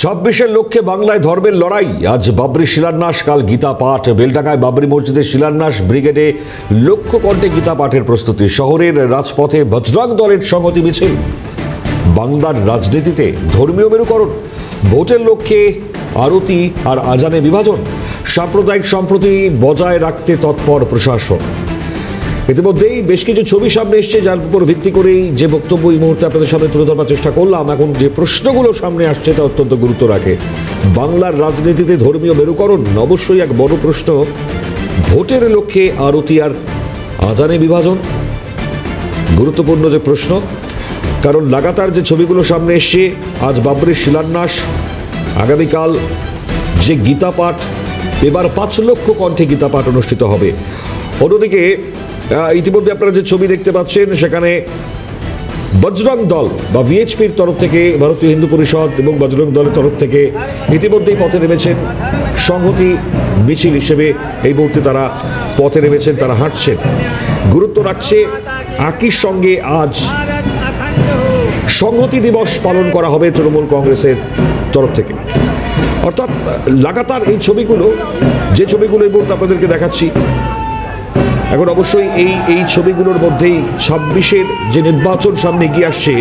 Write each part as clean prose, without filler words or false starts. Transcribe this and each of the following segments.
ছাব্বিশের লক্ষ্যে বাংলায় ধর্মের লড়াই। আজ বাবরি শিলান্যাস, কাল গীতা পাঠ। বেলডাঙ্গায় বাবরি মসজিদের শিলান্যাস, ব্রিগেডে লক্ষ্য কণ্ঠে গীতা পাঠের প্রস্তুতি। শহরের রাজপথে বজরং দলের সংহতি মিছিল। বাংলার রাজনীতিতে ধর্মীয় মেরুকরণ, ভোটের লক্ষ্যে আরতি আর আজানে বিভাজন। সাম্প্রদায়িক সম্প্রীতি বজায় রাখতে তৎপর প্রশাসন। ইতিমধ্যেই বেশ কিছু ছবি সামনে এসছে, যার উপর ভিত্তি করেই যে বক্তব্য এই মুহূর্তে আপনাদের সামনে তুলে ধরার চেষ্টা করলাম। এখন যে প্রশ্নগুলো সামনে আসছে তা অত্যন্ত গুরুত্ব রাখে। বাংলার রাজনীতিতে ধর্মীয় মেরুকরণ অবশ্যই এক বড় প্রশ্ন। ভোটের লক্ষ্যে আরতি আর আজানে বিভাজন গুরুত্বপূর্ণ যে প্রশ্ন, কারণ লাগাতার যে ছবিগুলো সামনে এসছে, আজ বাবরির শিলান্যাস, আগামীকাল যে গীতা পাঠ, এবার 5 লক্ষ কণ্ঠে গীতা পাঠ অনুষ্ঠিত হবে। অন্যদিকে ইতিমধ্যে আপনারা যে ছবি দেখতে পাচ্ছেন, সেখানে বজরং দল বা ভিএইচপির তরফ থেকে, ভারতীয় হিন্দু পরিষদ এবং বজরং দলের তরফ থেকে ইতিমধ্যেই পথে নেমেছেন। সংহতি মিছিল হিসেবে এই মুহূর্তে তারা পথে নেমেছেন, তারা হাঁটছেন। গুরুত্ব রাখছে একই সঙ্গে আজ সংহতি দিবস পালন করা হবে তৃণমূল কংগ্রেসের তরফ থেকে। অর্থাৎ লাগাতার এই ছবিগুলো, যে ছবিগুলো এই মুহূর্তে আপনাদেরকে দেখাচ্ছি, এখন অবশ্যই এই ছবিগুলোর মধ্যেই 26-এর যে নির্বাচন সামনে এগিয়ে আসছে,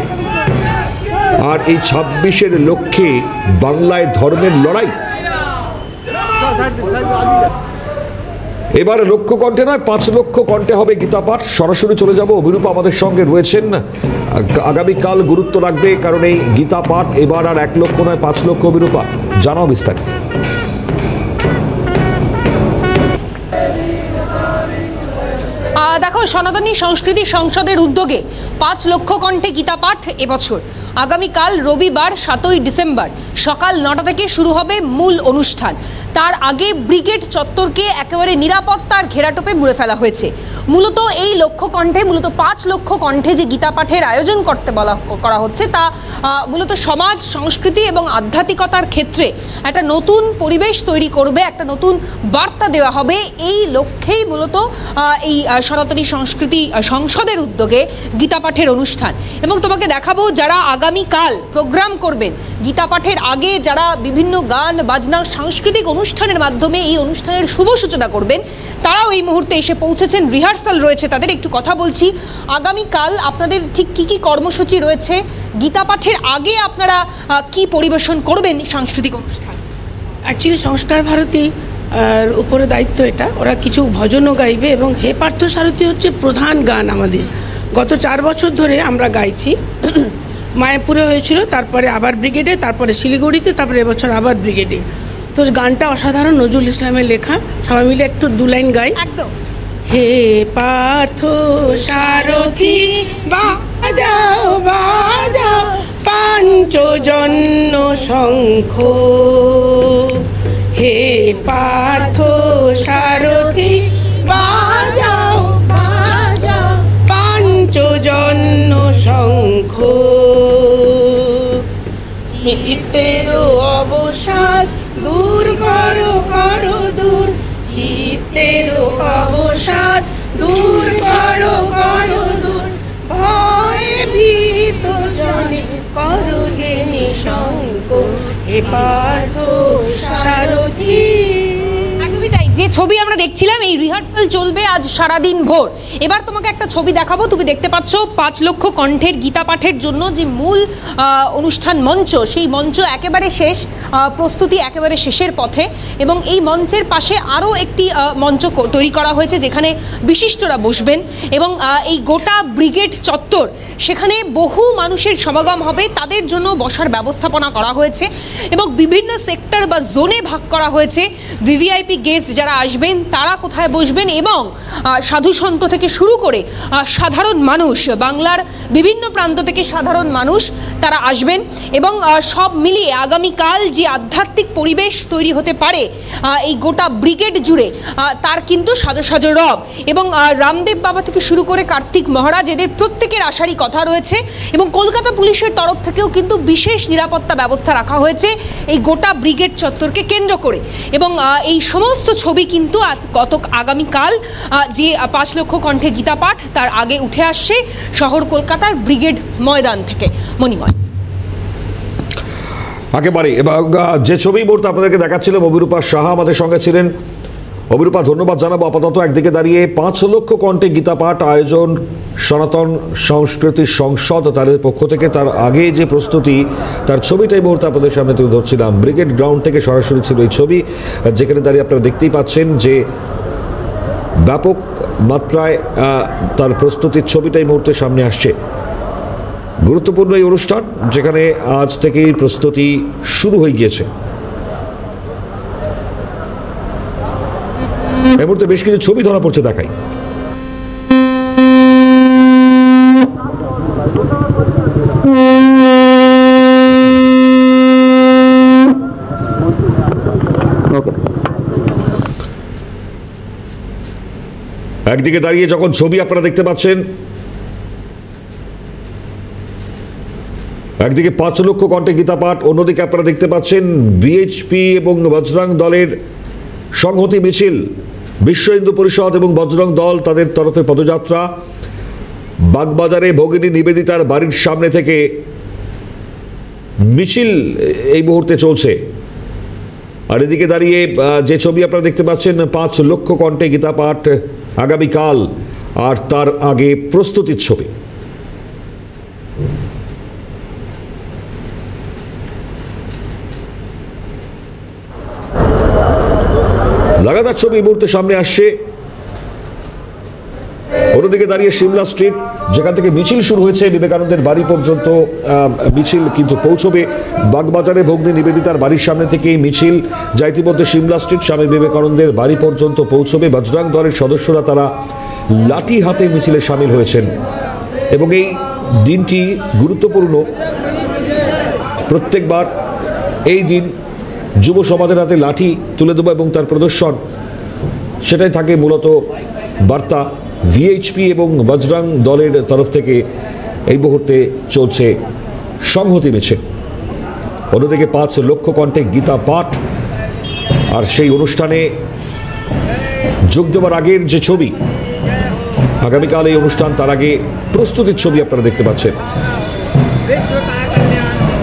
আর এই 26-এর লক্ষ্যে বাংলায় ধর্মের লড়াই। এবার লক্ষ কণ্ঠে নয়, 5 লক্ষ কণ্ঠে হবে গীতা পাঠ। সরাসরি চলে যাব, অভিরূপা আমাদের সঙ্গে রয়েছেন। আগামীকাল গুরুত্ব রাখবে, কারণ এই গীতা পাঠ এবার আর 1 লক্ষ নয়, 5 লক্ষ। অভিরূপা, জানাও বিস্তারিত। দেখো, সনাতনী সংস্কৃতি সংসদের উদ্যোগে 5 লক্ষ কণ্ঠে গীতা পাঠ এবছর। আগামীকাল রবিবার 7ই ডিসেম্বর সকাল 9টা থেকে শুরু হবে মূল অনুষ্ঠান। তার আগে ব্রিগেড চত্বরকে একেবারে নিরাপত্তার ঘেরাটোপে মুড়ে ফেলা হয়েছে। মূলত এই লক্ষ্য কণ্ঠে, মূলত 5 লক্ষ কণ্ঠে যে গীতা পাঠের আয়োজন করতে করা হচ্ছে, তা মূলত সমাজ, সংস্কৃতি এবং আধ্যাত্মিকতার ক্ষেত্রে একটা নতুন পরিবেশ তৈরি করবে, একটা নতুন বার্তা দেওয়া হবে। এই লক্ষ্যেই মূলত এই সনাতনী সংস্কৃতি সংসদের উদ্যোগে গীতা পাঠের অনুষ্ঠান। এবং তোমাকে দেখাবো যারা আগামীকাল প্রোগ্রাম করবেন, গীতা পাঠের আগে যারা বিভিন্ন গান বাজনা সাংস্কৃতিক অনুষ্ঠানের মাধ্যমে এই অনুষ্ঠানের শুভ সূচনা করবেন, তারাও এই মুহূর্তে এসে পৌঁছেছেন। রিহার্সাল রয়েছে তাদের, একটু কথা বলছি। আগামীকাল আপনাদের ঠিক কি কি কর্মসূচি রয়েছে? গীতা পাঠের আগে আপনারা কি পরিবেশন করবেন সাংস্কৃতিক অনুষ্ঠান? অ্যাকচুয়ালি সংস্কার ভারতী উপরে দায়িত্ব এটা, ওরা কিছু ভজনও গাইবে এবং হে পার্থ সারথী হচ্ছে প্রধান গান আমাদের। গত 4 বছর ধরে আমরা গাইছি। মায়াপুরে হয়েছিল, তারপরে আবার ব্রিগেডে, তারপরে শিলিগুড়িতে, তারপরে এবছর আবার ব্রিগেডে। তো গানটা অসাধারণ, নজরুল ইসলামের লেখা। সবাই মিলে একটু 2 লাইন গাই। একদম। হে পার্থ সারথী বাজাও বাজাও পাঞ্চজন্য শঙ্খ। হে পার্থ সারথী বাজাও বাজাও পাঞ্চজন্য শঙ্খ। চিত্তের অবসাদ দূর করো করো দূর, চিত্তের অবসাদ দূর করো করো দূর, ভয়ে ভীত জনে করো হে নিঃশঙ্ক। হে পার্থ সারথী। একদমই তাই। যে ছবি আমরা দেখছিলাম, এই রিহার্সাল চলবে আজ সারাদিন ভোর। এবার তোমাকে একটা ছবি দেখাবো। তুমি দেখতে পাচ্ছ 5 লক্ষ কণ্ঠের গীতা পাঠের জন্য যে মূল অনুষ্ঠান মঞ্চ, সেই মঞ্চ একেবারে শেষ, প্রস্তুতি একেবারে শেষের পথে। এবং এই মঞ্চের পাশে আরও একটি মঞ্চ তৈরি করা হয়েছে, যেখানে বিশিষ্টরা বসবেন। এবং এই গোটা ব্রিগেড চত্বর, সেখানে বহু মানুষের সমাগম হবে, তাদের জন্য বসার ব্যবস্থাপনা করা হয়েছে এবং বিভিন্ন সেক্টর বা জোনে ভাগ করা হয়েছে। ভিভিআইপি গেস্ট যারা আসবেন তারা কোথায় বসবেন, এবং সাধু সন্ত থেকে শুরু করে সাধারণ মানুষ, বাংলার বিভিন্ন প্রান্ত থেকে সাধারণ মানুষ তারা আসবেন। এবং সব মিলিয়ে আগামীকাল যে আধ্যাত্মিক পরিবেশ তৈরি হতে পারে এই গোটা ব্রিগেড জুড়ে, তার কিন্তু সাজো সাজো রব। এবং রামদেব বাবা থেকে শুরু করে কার্তিক মহারাজ, এদের প্রত্যেকের আসারই কথা রয়েছে। এবং কলকাতা পুলিশের তরফ থেকেও কিন্তু বিশেষ নিরাপত্তা ব্যবস্থা রাখা হয়েছে এই গোটা ব্রিগেড চত্বরকে কেন্দ্র করে। এবং এই সমস্ত ছবি কিন্তু আগামীকাল যে 5 লক্ষ কণ্ঠে গীতা পাঠ, তার আগে উঠে আসছে শহর কলকাতার ব্রিগেড ময়দান থেকে। মণিময়। একেবারে। এবং যে ছবি মুহূর্তে আপনাদেরকে দেখাচ্ছিলাম, অভিরূপা সাহা আমাদের সঙ্গে ছিলেন। অভিরূপা, ধন্যবাদ জানাবো। আপাতত একদিকে দাঁড়িয়ে 5 লক্ষ কণ্ঠে গীতা পাঠ আয়োজন সনাতন সংস্কৃতি সংসদ তাদের পক্ষ থেকে, তার আগে যে প্রস্তুতি তার ছবিটাই মুহূর্তে আপনাদের সামনে তুলে ধরছিলাম। ব্রিগেড গ্রাউন্ড থেকে সরাসরি ছিল এই ছবি, যেখানে দাঁড়িয়ে আপনারা দেখতেই পাচ্ছেন যে ব্যাপক মাত্রায় তার প্রস্তুতির ছবিটাই মুহূর্তে সামনে আসছে। গুরুত্বপূর্ণ এই অনুষ্ঠান, যেখানে আজ থেকেই প্রস্তুতি শুরু হয়ে গিয়েছে। এই মুহূর্তে বেশ কিছু ছবি ধরা পড়ছে, দেখাই। একদিকে দাঁড়িয়ে যখন ছবি আপনারা দেখতে পাচ্ছেন, একদিকে 5 লক্ষ কণ্ঠে গীতা পাঠ, অন্যদিকে আপনারা দেখতে পাচ্ছেন বিএইচপি এবং বজরং দলের সংহতি মিছিল। বিশ্ব হিন্দু পরিষদ এবং বজরং দল তাদের তরফে পদযাত্রা বাগবাজারে ভগিনী নিবেদিতার বাড়ির সামনে থেকে মিছিল এই মুহূর্তে চলছে। আর এদিকে দাঁড়িয়ে যে ছবি আপনারা দেখতে পাচ্ছেন, 5 লক্ষ কণ্ঠে গীতা পাঠ আগামীকাল, আর তার আগে প্রস্তুতির ছবি। লাগাতার ছবি এই মুহূর্তে সামনে আসছে। অন্যদিকে দাঁড়িয়ে সিমলা স্ট্রিট, যেখান থেকে মিছিল শুরু হয়েছে বিবেকানন্দের বাড়ি পর্যন্ত মিছিল কিন্তু পৌঁছবে বাগবাজারে ভগ্নী নিবেদিতার বাড়ির সামনে থেকে মিছিল, যা ইতিমধ্যে সিমলা স্ট্রিট স্বামী বিবেকানন্দের বাড়ি পর্যন্ত পৌঁছবে। বজরং দলের সদস্যরা তারা লাঠি হাতে মিছিলে সামিল হয়েছেন এবং এই দিনটি গুরুত্বপূর্ণ। প্রত্যেকবার এই দিন যুব সমাজের হাতে লাঠি তুলে দেবো এবং তার প্রদর্শন, সেটাই থাকে মূলত বার্তা। ভিএইচপি এবং বজরং দলের তরফ থেকে এই মুহূর্তে চলছে সংহতি মিছিল। অন্যদিকে 5 লক্ষ কণ্ঠে গীতা পাঠ, আর সেই অনুষ্ঠানে যোগ দেওয়ার আগের যে ছবি, আগামীকাল এই অনুষ্ঠান, তার আগে প্রস্তুতির ছবি আপনারা দেখতে পাচ্ছেন।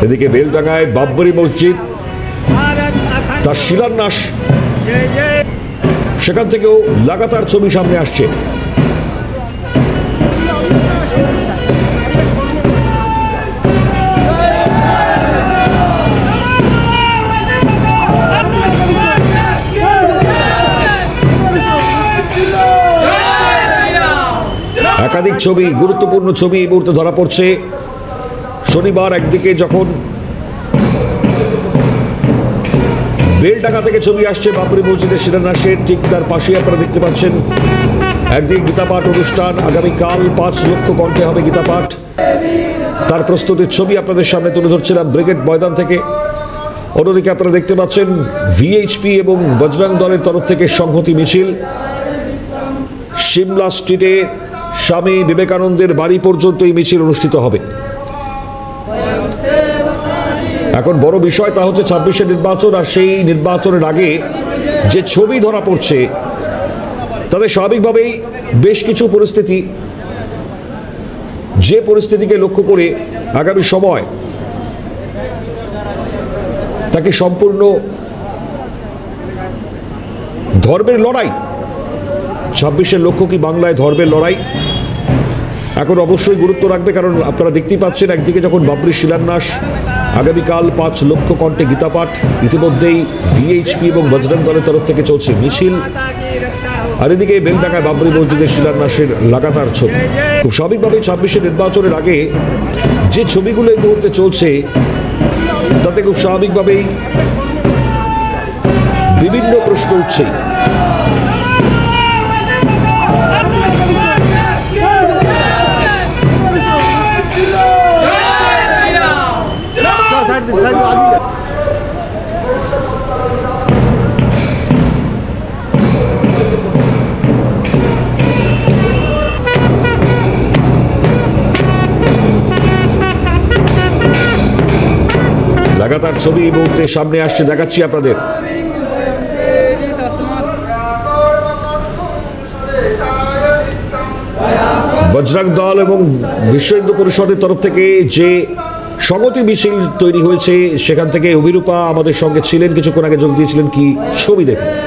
এদিকে বেলডাঙ্গায় বাবরি মসজিদ, তার শিলান্যাস, সেখান থেকেও লাগাতার ছবি সামনে আসছে। একাধিক ছবি, গুরুত্বপূর্ণ ছবি এই মুহূর্তে ধরা পড়ছে। শনিবার একদিকে যখন বেলডাঙ্গা থেকে ছবি আসছে বাবরি মসজিদের শিলান্যাসের, ঠিক তার পাশেই আপনারা দেখতে পাচ্ছেন একদিকে গীতা পাঠ অনুষ্ঠান। আগামীকাল 5 লক্ষ কণ্ঠে হবে গীতা পাঠ, তার প্রস্তুতির ছবি আপনাদের সামনে তুলে ধরছিলাম ব্রিগেড ময়দান থেকে। অন্যদিকে আপনারা দেখতে পাচ্ছেন ভিএইচপি এবং বজরং দলের তরফ থেকে সংহতি মিছিল সিমলা স্ট্রিটে স্বামী বিবেকানন্দের বাড়ি পর্যন্ত এই মিছিল অনুষ্ঠিত হবে। এখন বড় বিষয় তা হচ্ছে 26-এর নির্বাচন, আর সেই নির্বাচনের আগে যে ছবি ধরা পড়ছে তাতে স্বাভাবিকভাবেই বেশ কিছু পরিস্থিতি, যে পরিস্থিতিকে লক্ষ্য করে আগামী সময় তাকে সম্পূর্ণ ধর্মের লড়াই। 26-এর লক্ষ্য কি বাংলায় ধর্মের লড়াই? এখন অবশ্যই গুরুত্ব রাখবে, কারণ আপনারা দেখতেই পাচ্ছেন একদিকে যখন বাবরি শিলান্যাস, আগামীকাল 5 লক্ষ কণ্ঠে গীতা পাঠ, ইতিমধ্যেই ভিএইচপি এবং বজরং দলের তরফ থেকে চলছে মিছিল, আর এদিকে বেলডাঙ্গায় বাবরি মসজিদের শিলান্যাসের লাগাতার ছবি। খুব স্বাভাবিকভাবেই 26-এর নির্বাচনের আগে যে ছবিগুলো এই মুহূর্তে চলছে তাতে খুব স্বাভাবিকভাবেই বিভিন্ন প্রশ্ন উঠছেই। লাগাতার ছবি এই মুহূর্তে সামনে আসছে, দেখাচ্ছি আপনাদের। বজরং দল এবং বিশ্ব হিন্দু পরিষদের তরফ থেকে যে সংহতি মিছিল তৈরি হয়েছে, সেখান থেকে অভিরূপা আমাদের সঙ্গে ছিলেন, কিছুক্ষণ আগে যোগ দিয়েছিলেন। কি ছবি দেখুন।